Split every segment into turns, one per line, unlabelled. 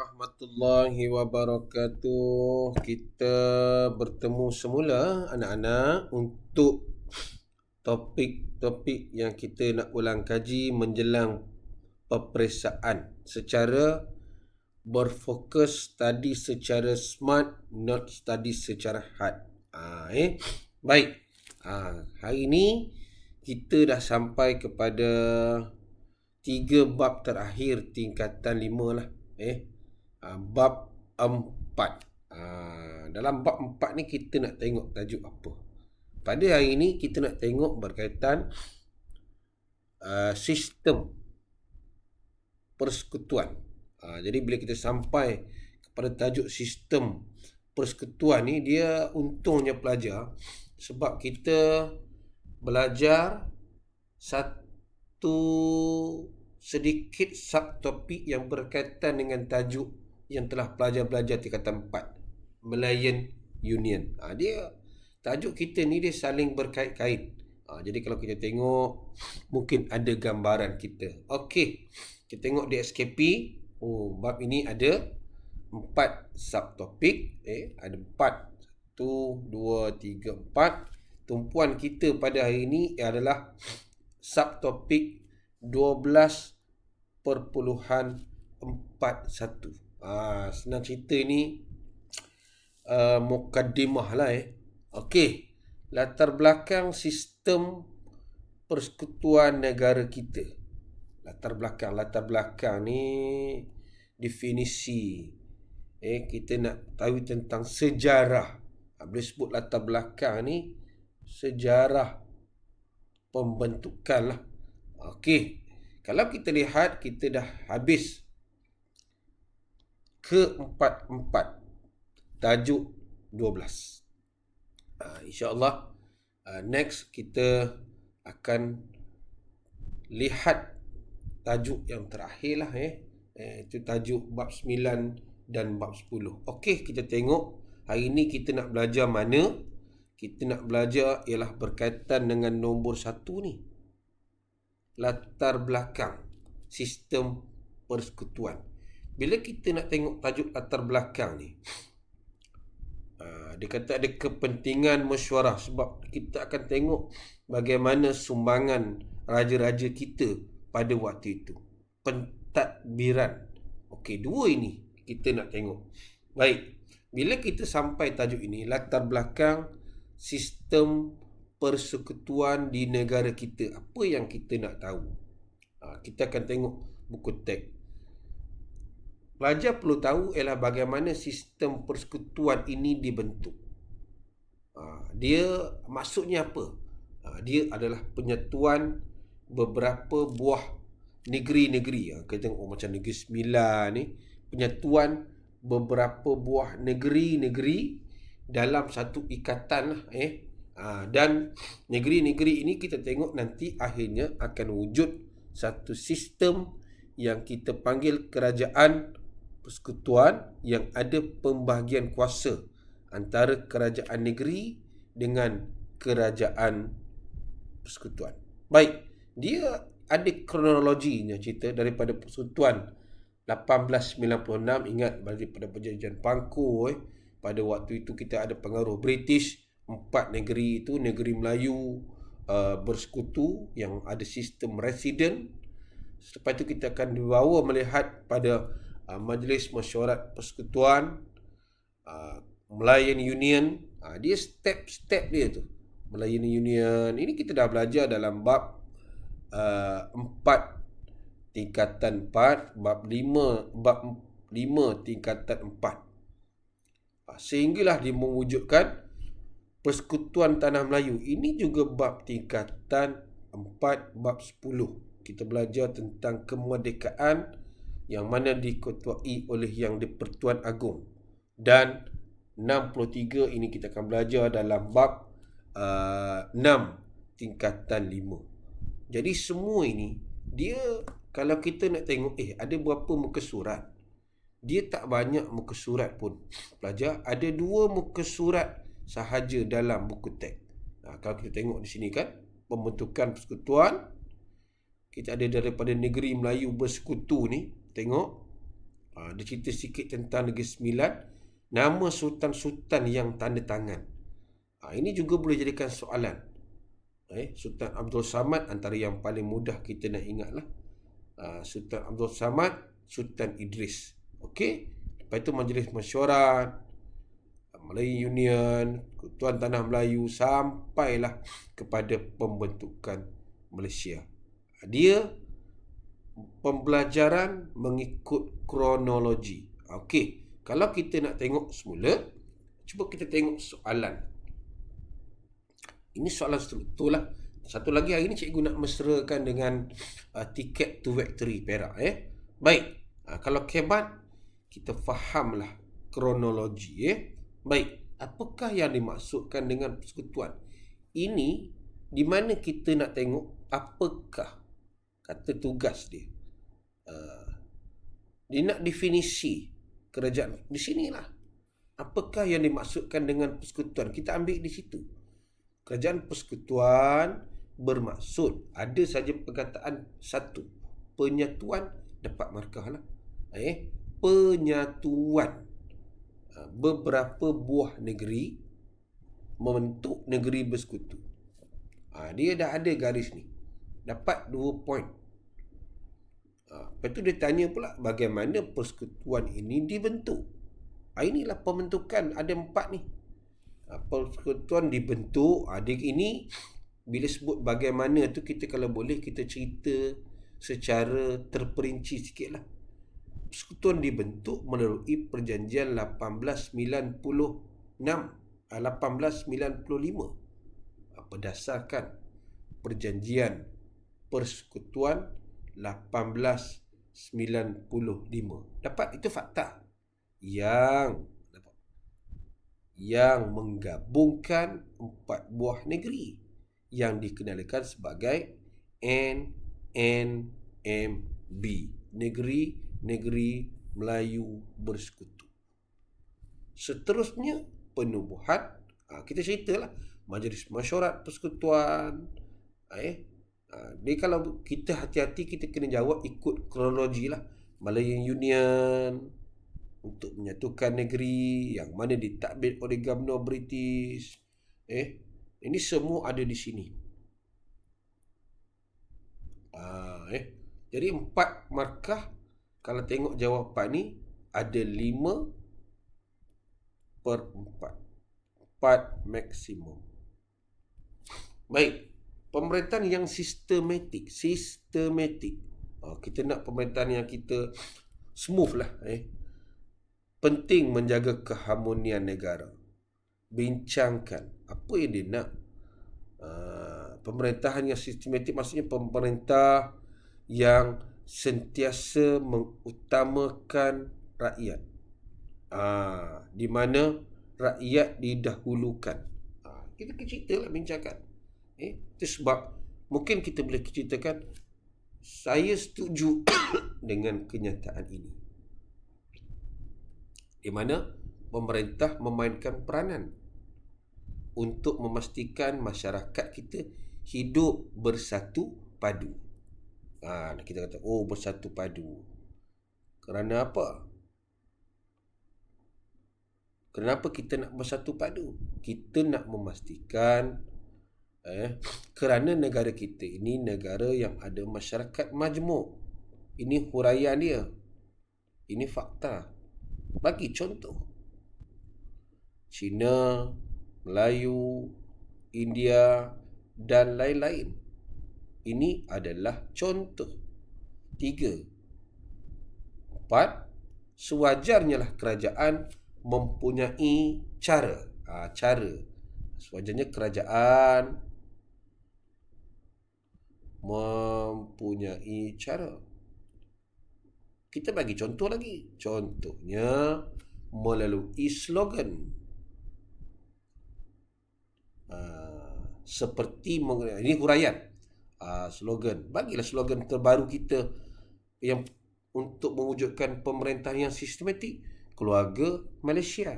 warahmatullahi wabarakatuh. Kita bertemu semula anak-anak untuk topik-topik yang kita nak ulang kaji menjelang peperiksaan secara berfokus study secara smart, not study secara hard. Baik. Hari ini kita dah sampai kepada 3 bab terakhir tingkatan 5 lah. Bab 4. Dalam bab 4 ni kita nak tengok tajuk apa. Pada hari ini kita nak tengok berkaitan sistem persekutuan. Jadi bila kita sampai kepada tajuk sistem persekutuan ni, dia untungnya pelajar sebab kita belajar satu sedikit subtopik yang berkaitan dengan tajuk yang telah pelajar belajar tingkatan 4, Malayan Union. Dia tajuk kita ni dia saling berkait-kait. Jadi kalau kita tengok mungkin ada gambaran kita. Okey, kita tengok di SKP. Bab ini ada 4 subtopik. Ada 4. 1, 2, 3, 4. Tumpuan kita pada hari ini adalah subtopik 12.41. Senang cerita ni mukaddimah lah. Okey, latar belakang sistem persekutuan negara kita. Latar belakang ni definisi. Kita nak tahu tentang sejarah. Bila sebut latar belakang ni, sejarah pembentukan lah. Okey, kalau kita lihat, kita dah habis ke-4, tajuk 12. InsyaAllah next kita akan lihat tajuk yang terakhir lah. Itu tajuk bab 9 dan bab 10. Okey, kita tengok hari ni kita nak belajar mana. Kita nak belajar ialah berkaitan dengan nombor 1 ni, latar belakang sistem persekutuan. Bila kita nak tengok tajuk latar belakang ni, dia kata ada kepentingan mesyuarah sebab kita akan tengok bagaimana sumbangan raja-raja kita pada waktu itu. Pentadbiran. Okey, 2 ini kita nak tengok. Baik, bila kita sampai tajuk ini, latar belakang sistem persekutuan di negara kita, apa yang kita nak tahu? Kita akan tengok buku teks. Pelajar perlu tahu ialah bagaimana sistem persekutuan ini dibentuk. Dia maksudnya apa? Dia adalah penyatuan beberapa buah negeri-negeri. Kita tengok macam Negeri Sembilan ni, penyatuan beberapa buah negeri-negeri dalam satu ikatan lah. Dan negeri-negeri ini kita tengok nanti akhirnya akan wujud satu sistem yang kita panggil kerajaan persekutuan yang ada pembahagian kuasa antara kerajaan negeri dengan kerajaan persekutuan. Baik, dia ada kronologinya cerita daripada persekutuan 1896. Ingat daripada perjanjian Pangkor. Pada waktu itu kita ada pengaruh British. 4 negeri itu, negeri Melayu bersekutu yang ada sistem resident. Selepas itu kita akan dibawa melihat pada Majlis Mesyuarat Persekutuan, Malayan Union. Dia step-step dia tu, Malayan Union. Ini kita dah belajar dalam bab 4 tingkatan 4, bab 5 tingkatan 4. Sehinggalah dia mewujudkan Persekutuan Tanah Melayu. Ini juga bab tingkatan 4, bab 10. Kita belajar tentang kemerdekaan yang mana diketuai oleh Yang di-Pertuan Agong. Dan 63 ini kita akan belajar dalam bab 6 tingkatan 5. Jadi semua ini, dia kalau kita nak tengok, ada berapa muka surat? Dia tak banyak muka surat pun. Pelajar, ada 2 muka surat sahaja dalam buku teks. Kalau kita tengok di sini kan, pembentukan persekutuan, kita ada daripada negeri Melayu bersekutu ni. Tengok, Dia cerita sikit tentang Negeri Sembilan, nama sultan-sultan yang tanda tangan. Ini juga boleh jadikan soalan. Sultan Abdul Samad antara yang paling mudah kita nak ingat lah. Sultan Abdul Samad, Sultan Idris. Okey. Lepas itu Majlis Mesyuarat, Melayu Union, Ketuan Tanah Melayu, sampailah kepada pembentukan Malaysia. Dia pembelajaran mengikut kronologi. Okey, kalau kita nak tengok semula, cuba kita tengok soalan. Ini soalan struktur lah. Satu lagi, hari ni cikgu nak mesrakan dengan tiket to victory Perak. Baik, kalau kebat, kita fahamlah kronologi. Baik, apakah yang dimaksudkan dengan persekutuan? Ini di mana kita nak tengok apakah kata tugas dia. Dia nak definisi kerajaan. Di sinilah. Apakah yang dimaksudkan dengan persekutuan? Kita ambil di situ. Kerajaan persekutuan bermaksud, ada saja perkataan satu, penyatuan, dapat markah lah. Penyatuan beberapa buah negeri membentuk negeri bersekutu. Dia dah ada garis ni. Dapat 2 poin. Lepas tu dia tanya pula bagaimana persekutuan ini dibentuk. Inilah pembentukan, ada 4 ni. Persekutuan dibentuk. Ini bila sebut bagaimana tu, kita kalau boleh kita cerita secara terperinci sikit lah. Persekutuan dibentuk melalui perjanjian 1895 berdasarkan perjanjian persekutuan 1895. Dapat, itu fakta yang menggabungkan 4 buah negeri yang dikenalkan sebagai NNMB, Negeri Melayu Bersekutu. Seterusnya penubuhan, kita ceritalah Majlis Mesyuarat Persekutuan. Dia kalau kita hati-hati, kita kena jawab ikut kronologi lah. Melayu Union untuk menyatukan negeri yang mana ditadbir oleh Gubernur British. Ini semua ada di sini. Jadi 4 markah. Kalau tengok jawapan ni, ada 5/4. 4 maksimum. Baik. Pemerintahan yang sistematik. Kita nak pemerintahan yang kita smooth lah. Penting menjaga keharmonian negara. Bincangkan apa yang dia nak. Pemerintahan yang sistematik maksudnya pemerintah yang sentiasa mengutamakan rakyat. Di mana rakyat didahulukan. Kita ceritalah, bincangkan. Itu sebab mungkin kita boleh ceritakan, saya setuju dengan kenyataan ini, di mana pemerintah memainkan peranan untuk memastikan masyarakat kita hidup bersatu padu. Kita kata, bersatu padu. Kerana apa? Kenapa kita nak bersatu padu? Kita nak memastikan kerana negara kita ini negara yang ada masyarakat majmuk. Ini huraian dia. Ini fakta. Bagi contoh, Cina, Melayu, India dan lain-lain. Ini adalah contoh. 3. 4. Sewajarnya lah kerajaan mempunyai cara. Sewajarnya kerajaan mempunyai cara. Kita bagi contoh lagi. Contohnya melalui slogan. Seperti ini huraian. Slogan. Bagilah slogan terbaru kita yang untuk mewujudkan pemerintahan yang sistematik. Keluarga Malaysia.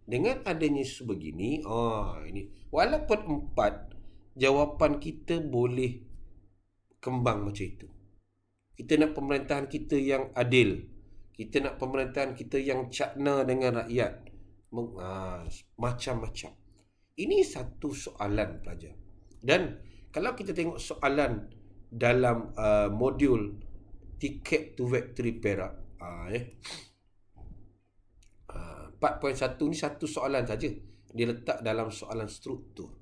Dengan adanya sebegini, ini walaupun 4, jawapan kita boleh kembang macam itu. Kita nak pemerintahan kita yang adil. Kita nak pemerintahan kita yang cakna dengan rakyat. Macam-macam. Ini satu soalan pelajar. Dan kalau kita tengok soalan dalam modul Ticket to Victory Perak, 4.1 ni satu soalan saja. Dia letak dalam soalan struktur.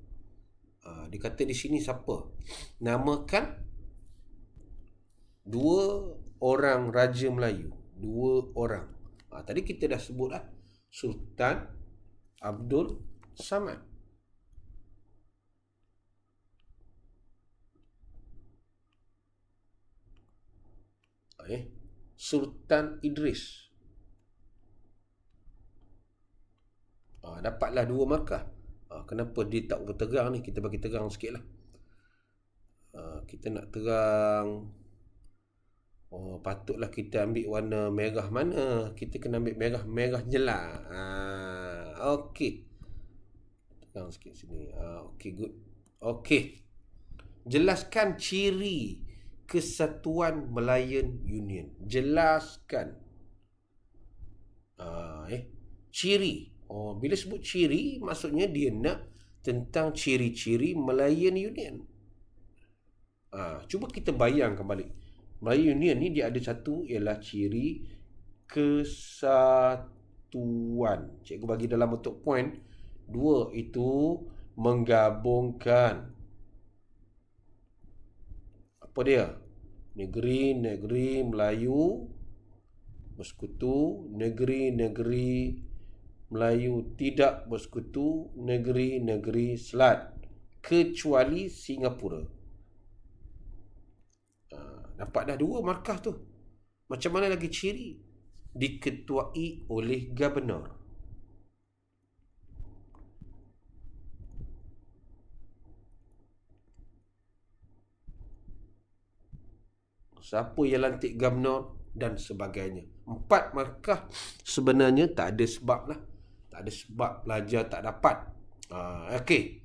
Dia kata di sini siapa? Namakan 2 orang Raja Melayu. 2 orang. Tadi kita dah sebut lah. Sultan Abdul Samad. Sultan Idris. Dapatlah 2 markah. Kenapa dia tak berterang ni? Kita bagi terang sikit lah. Kita nak terang. Patutlah kita ambil warna merah mana? Kita kena ambil merah jelas. Okey. Terang sikit sini. Okey, good. Okey. Jelaskan ciri Kesatuan Malayan Union. Jelaskan. Ciri. Bila sebut ciri, maksudnya dia nak tentang ciri-ciri Malayan Union. Cuba kita bayangkan balik. Malayan Union ni dia ada satu, ialah ciri kesatuan. Cikgu bagi dalam bentuk point. 2 itu menggabungkan. Apa dia? Negeri-negeri Melayu bersekutu, negeri-negeri Melayu tidak bersekutu, negeri-negeri Selat, kecuali Singapura. Dapat dah 2 markah tu. Macam mana lagi ciri? Diketuai oleh Gubernur. Siapa yang lantik Gubernur dan sebagainya. 4 markah sebenarnya tak ada sebab lah. Tak ada sebab pelajar tak dapat. Okey.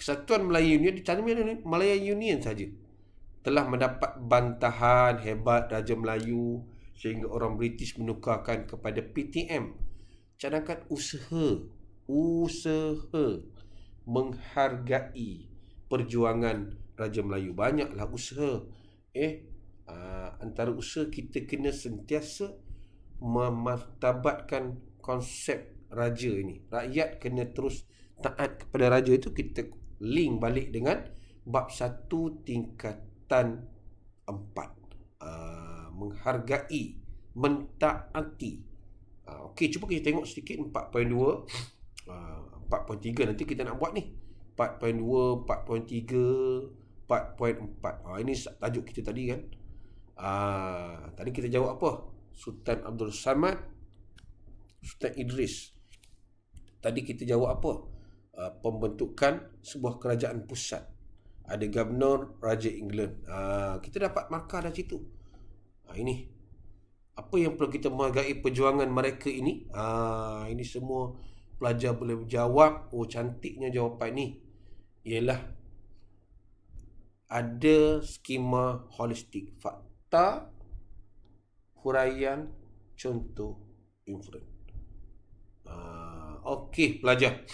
Kesatuan Malayan Union, Malayan Union saja telah mendapat bantahan hebat Raja Melayu sehingga orang British menukarkan kepada PTM. Cadangkan usaha menghargai perjuangan Raja Melayu. Banyaklah usaha. Antara usaha kita kena sentiasa memartabatkan konsep raja ini. Rakyat kena terus taat kepada raja. Itu kita link balik dengan bab 1 tingkatan 4. Menghargai, mentaati. Okey, cuba kita tengok sedikit 4.2. 4.3 nanti kita nak buat ni. 4.2, 4.3, 4.4. Ini tajuk kita tadi kan. Tadi kita jawab apa? Sultan Abdul Samad, Sultan Idris. Tadi kita jawab apa? Pembentukan sebuah kerajaan pusat. Ada Gubernur Raja England. Kita dapat markah dari situ. Ini apa yang perlu kita menghargai perjuangan mereka ini. Ini semua pelajar boleh jawab. Cantiknya jawapan ni. Ialah ada skema holistik. Fakta, huraian, contoh, inferen. Okey pelajar.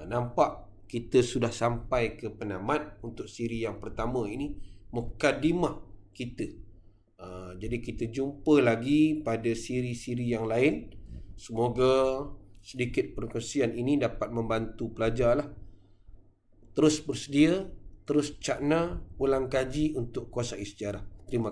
Nampak kita sudah sampai ke penamat untuk siri yang pertama ini. Mukadimah kita. Jadi kita jumpa lagi pada siri-siri yang lain. Semoga sedikit perkongsian ini dapat membantu pelajar lah. Terus bersedia, terus cakna, ulang kaji untuk kuasai sejarah. Terima kasih.